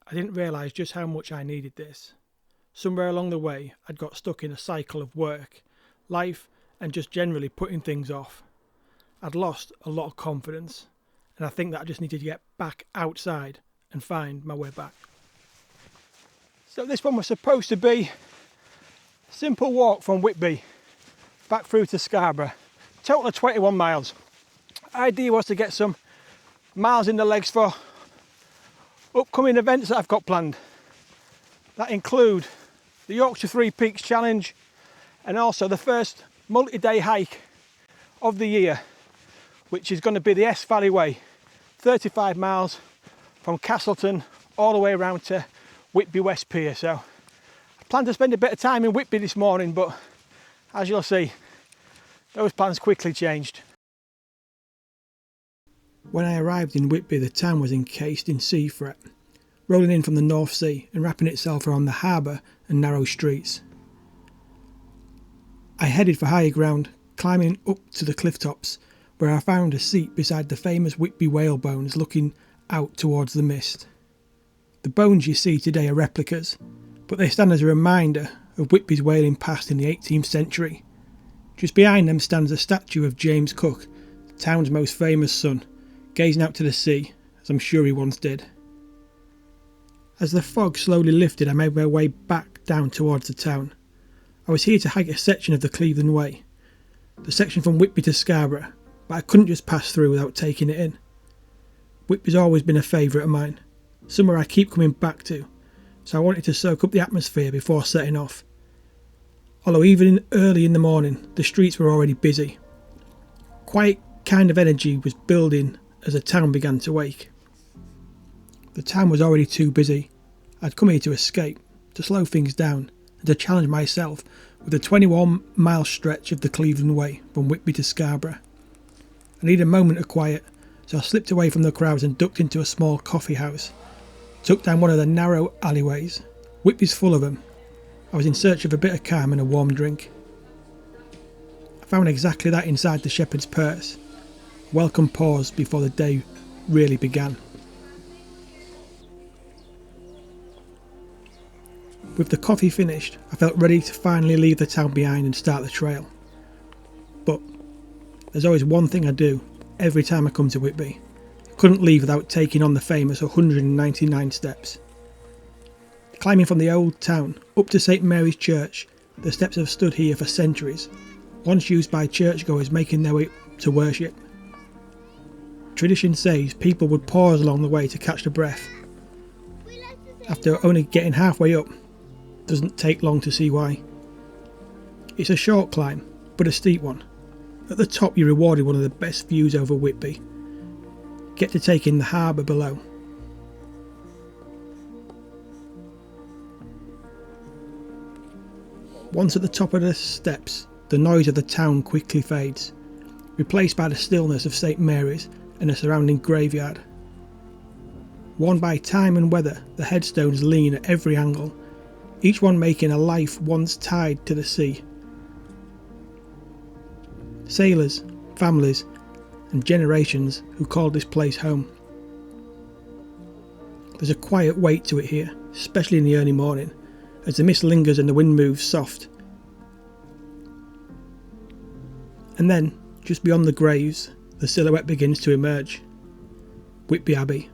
I didn't realise just how much I needed this. Somewhere along the way, I'd got stuck in a cycle of work, life, and just generally putting things off. I'd lost a lot of confidence, and I think that I just needed to get back outside and find my way back. So this one was supposed to be a simple walk from Whitby back through to Scarborough. Total of 21 miles. Idea was to get some miles in the legs for upcoming events that I've got planned. That include the Yorkshire Three Peaks Challenge and also the first multi-day hike of the year, which is going to be the S Valley Way, 35 miles from Castleton all the way around to Whitby West Pier. So I plan to spend a bit of time in Whitby this morning, but as you'll see, those plans quickly changed. When I arrived in Whitby, the town was encased in sea fret, rolling in from the North Sea and wrapping itself around the harbour and narrow streets. I headed for higher ground, climbing up to the cliff tops, where I found a seat beside the famous Whitby whale bones looking out towards the mist. The bones you see today are replicas, but they stand as a reminder of Whitby's whaling past in the 18th century. Just behind them stands a statue of James Cook, the town's most famous son, gazing out to the sea, as I'm sure he once did. As the fog slowly lifted, I made my way back down towards the town. I was here to hike a section of the Cleveland Way, the section from Whitby to Scarborough, but I couldn't just pass through without taking it in. Whitby's always been a favourite of mine, somewhere I keep coming back to, so I wanted to soak up the atmosphere before setting off. Although even early in the morning, the streets were already busy. Quiet kind of energy was building as the town began to wake. The town was already too busy. I'd come here to escape, to slow things down, and to challenge myself with the 21-mile stretch of the Cleveland Way from Whitby to Scarborough. I needed a moment of quiet, so I slipped away from the crowds and ducked into a small coffee house. Tucked down one of the narrow alleyways. Whitby's full of them. I was in search of a bit of calm and a warm drink. I found exactly that inside the Shepherd's Purse. A welcome pause before the day really began. With the coffee finished, I felt ready to finally leave the town behind and start the trail. But there's always one thing I do every time I come to Whitby. I couldn't leave without taking on the famous 199 steps. Climbing from the old town up to St Mary's Church, the steps have stood here for centuries, once used by churchgoers making their way to worship. Tradition says people would pause along the way to catch their breath. After only getting halfway up, doesn't take long to see why. It's a short climb, but a steep one. At the top you're rewarded one of the best views over Whitby. Get to take in the harbour below. Once at the top of the steps, the noise of the town quickly fades, replaced by the stillness of St Mary's and the surrounding graveyard. Worn by time and weather, the headstones lean at every angle, each one making a life once tied to the sea. Sailors, families, and generations who called this place home. There's a quiet weight to it here, especially in the early morning, as the mist lingers and the wind moves soft. And then, just beyond the graves, the silhouette begins to emerge. Whitby Abbey.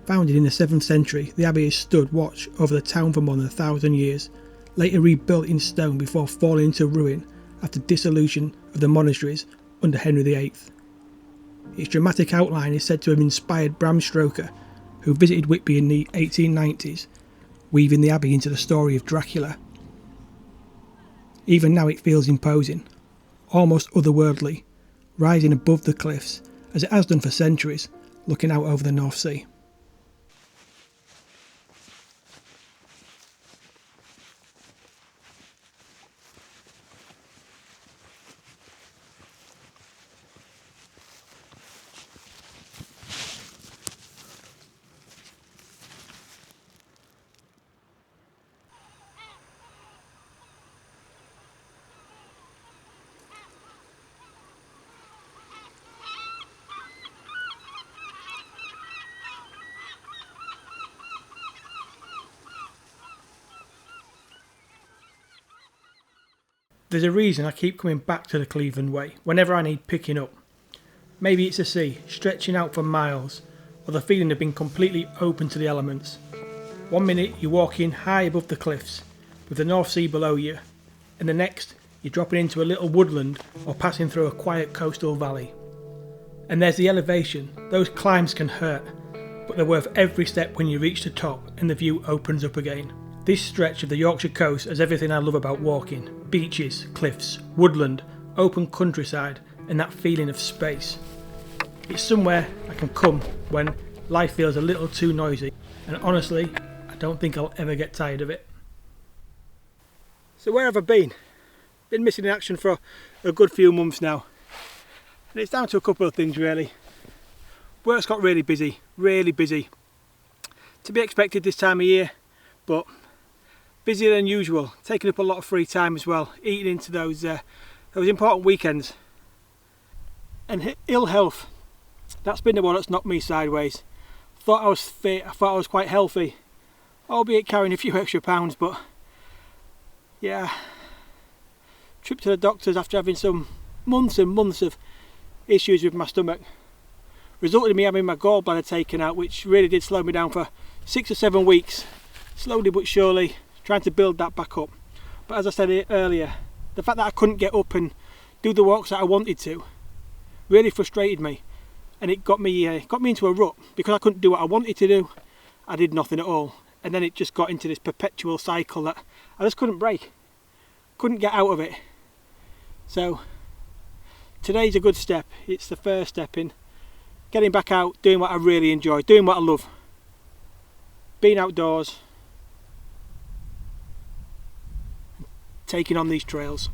Founded in the 7th century, the abbey has stood watch over the town for more than 1,000 years, later rebuilt in stone before falling into ruin after dissolution of the monasteries under Henry VIII. Its dramatic outline is said to have inspired Bram Stoker, who visited Whitby in the 1890s, weaving the abbey into the story of Dracula. Even now it feels imposing, almost otherworldly, rising above the cliffs, as it has done for centuries, looking out over the North Sea. There's a reason I keep coming back to the Cleveland Way whenever I need picking up. Maybe it's the sea stretching out for miles, or the feeling of being completely open to the elements. One minute you're walking high above the cliffs, with the North Sea below you, and the next you're dropping into a little woodland or passing through a quiet coastal valley. And there's the elevation. Those climbs can hurt, but they're worth every step when you reach the top and the view opens up again. This stretch of the Yorkshire coast has everything I love about walking. Beaches, cliffs, woodland, open countryside, and that feeling of space. It's somewhere I can come when life feels a little too noisy, and honestly, I don't think I'll ever get tired of it. So where have I been? Been missing in action for a good few months now. And it's down to a couple of things really. Work's got really busy. To be expected this time of year, but busier than usual, taking up a lot of free time as well, eating into those important weekends. And ill health, that's been the one that's knocked me sideways. Thought I was fit, I thought I was quite healthy, albeit carrying a few extra pounds, but yeah, trip to the doctors after having some months and months of issues with my stomach resulted in me having my gallbladder taken out, which really did slow me down for 6 or 7 weeks, slowly but surely trying to build that back up. But as I said earlier, the fact that I couldn't get up and do the walks that I wanted to really frustrated me, and it got me into a rut. Because I couldn't do what I wanted to do, I did nothing at all, and then it just got into this perpetual cycle that I just couldn't break, couldn't get out of it. So today's a good step. It's the first step in getting back out, doing what I really enjoy, doing what I love, being outdoors, taking on these trails.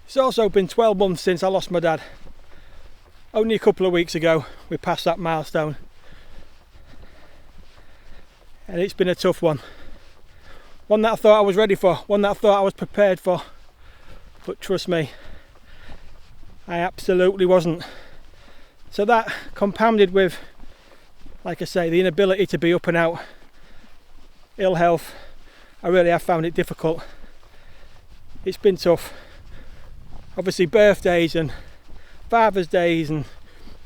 It's also been 12 months since I lost my dad. Only a couple of weeks ago we passed that milestone, and it's been a tough one that I thought I was ready for, one that I thought I was prepared for, but trust me, I absolutely wasn't. So that, compounded with, like I say, the inability to be up and out, ill health, I really have found it difficult. It's been tough. Obviously birthdays and Father's Days and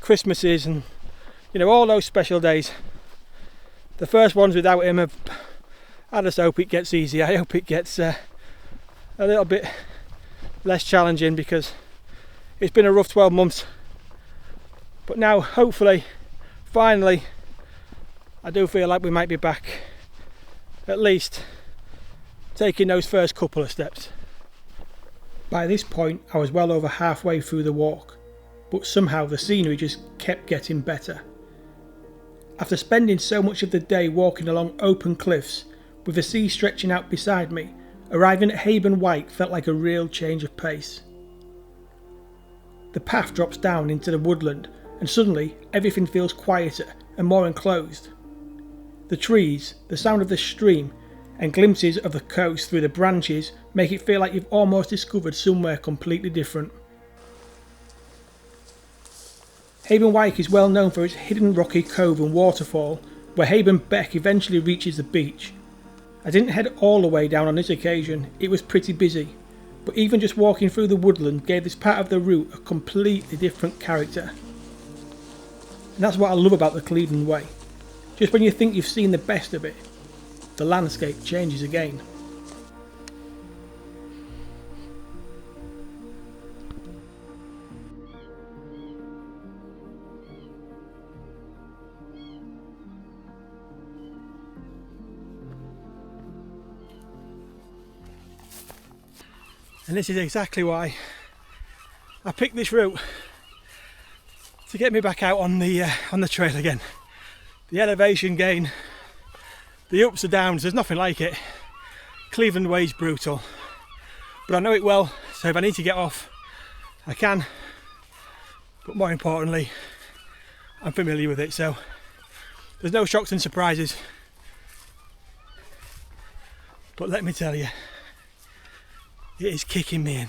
Christmases and all those special days, the first ones without him have, I just hope it gets easier. I hope it gets a little bit less challenging, because it's been a rough 12 months. But now, hopefully, finally, I do feel like we might be back, at least taking those first couple of steps. By this point, I was well over halfway through the walk, but somehow the scenery just kept getting better. After spending so much of the day walking along open cliffs, with the sea stretching out beside me, arriving at Whitby felt like a real change of pace. The path drops down into the woodland, and suddenly everything feels quieter and more enclosed. The trees, the sound of the stream, and glimpses of the coast through the branches make it feel like you've almost discovered somewhere completely different. Whitby is well known for its hidden rocky cove and waterfall, where Haben Beck eventually reaches the beach. I didn't head all the way down on this occasion, it was pretty busy, but even just walking through the woodland gave this part of the route a completely different character. And that's what I love about the Cleveland Way. Just when you think you've seen the best of it, the landscape changes again. And this is exactly why I picked this route, to get me back out on the trail again. The elevation gain, the ups and downs, there's nothing like it. Cleveland Way's brutal, but I know it well, so if I need to get off, I can. But more importantly, I'm familiar with it, so there's no shocks and surprises. But let me tell you, it is kicking me in.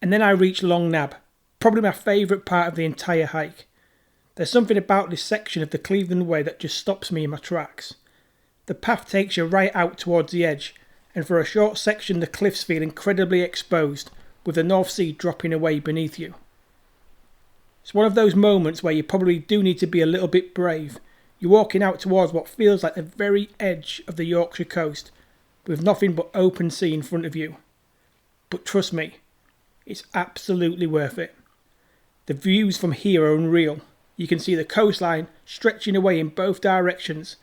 And then I reach Long Nab, probably my favourite part of the entire hike. There's something about this section of the Cleveland Way that just stops me in my tracks. The path takes you right out towards the edge, and for a short section the cliffs feel incredibly exposed, with the North Sea dropping away beneath you. It's one of those moments where you probably do need to be a little bit brave. You're walking out towards what feels like the very edge of the Yorkshire coast, with nothing but open sea in front of you. But trust me, it's absolutely worth it. The views from here are unreal. You can see the coastline stretching away in both directions,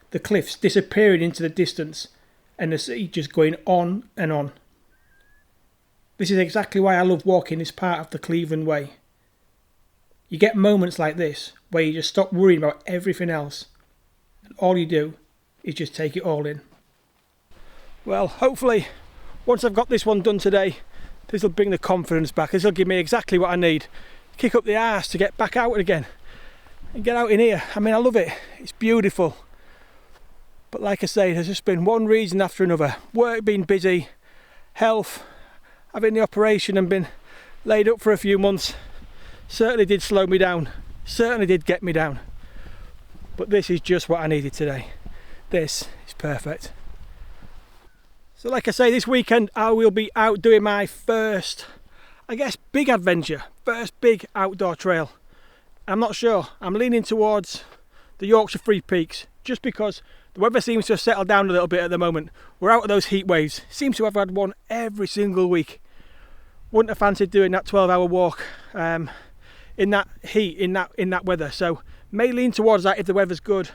the cliffs disappearing into the distance, and the sea just going on and on. This is exactly why I love walking this part of the Cleveland Way. You get moments like this where you just stop worrying about everything else, and all you do is just take it all in. Well, hopefully once I've got this one done today, this will bring the confidence back. This will give me exactly what I need. Kick up the arse to get back out again and get out in here. I mean, I love it. It's beautiful. But like I say, there's just been one reason after another. Work being busy, health, having the operation and been laid up for a few months certainly did slow me down, certainly did get me down. But this is just what I needed today. This is perfect. So like I say, this weekend I will be out doing my first, I guess, big adventure, first big outdoor trail. I'm not sure, I'm leaning towards the Yorkshire Free Peaks, just because the weather seems to have settled down a little bit at the moment. We're out of those heat waves, seems to have had one every single week. Wouldn't have fancied doing that 12-hour walk in that heat, in that weather, so may lean towards that if the weather's good,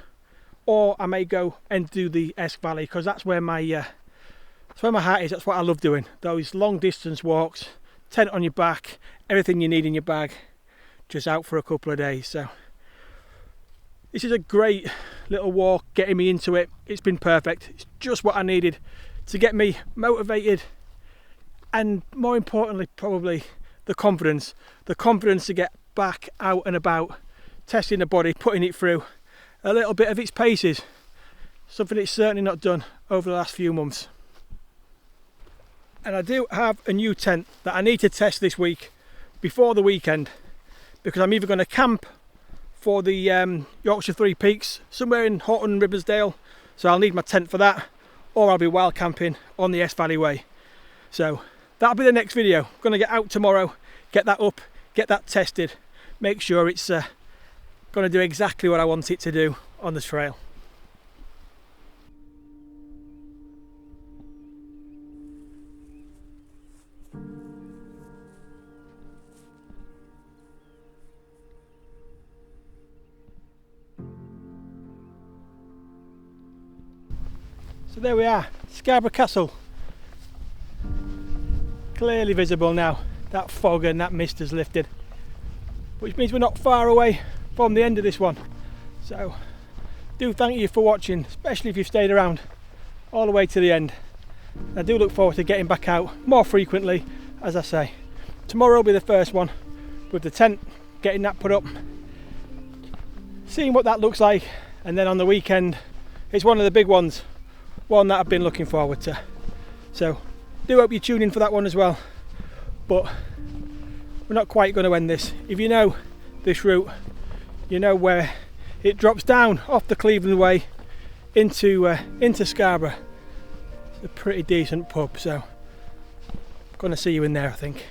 or I may go and do the Esk Valley, because that's where my heart is. That's what I love doing, those long distance walks, tent on your back, everything you need in your bag, just out for a couple of days. So this is a great little walk, getting me into it. It's been perfect. It's just what I needed to get me motivated, and more importantly probably the confidence to get back out and about, testing the body, putting it through a little bit of its paces, something it's certainly not done over the last few months. And I do have a new tent that I need to test this week before the weekend, because I'm either going to camp for the Yorkshire Three Peaks somewhere in Horton, Ribblesdale, so I'll need my tent for that, or I'll be wild camping on the Esk Valley Way. So that'll be the next video. I'm going to get out tomorrow, get that up, get that tested, make sure it's going to do exactly what I want it to do on the trail. So there we are, Scarborough Castle. Clearly visible now. That fog and that mist has lifted, which means we're not far away from the end of this one. So do thank you for watching, especially if you've stayed around all the way to the end. I do look forward to getting back out more frequently, as I say. Tomorrow will be the first one with the tent, getting that put up, seeing what that looks like, and then on the weekend it's one of the big ones, one that I've been looking forward to. So do hope you tune in for that one as well. But we're not quite going to end this. If you know this route, you know where it drops down off the Cleveland Way into Scarborough. It's a pretty decent pub, so I'm going to see you in there, I think.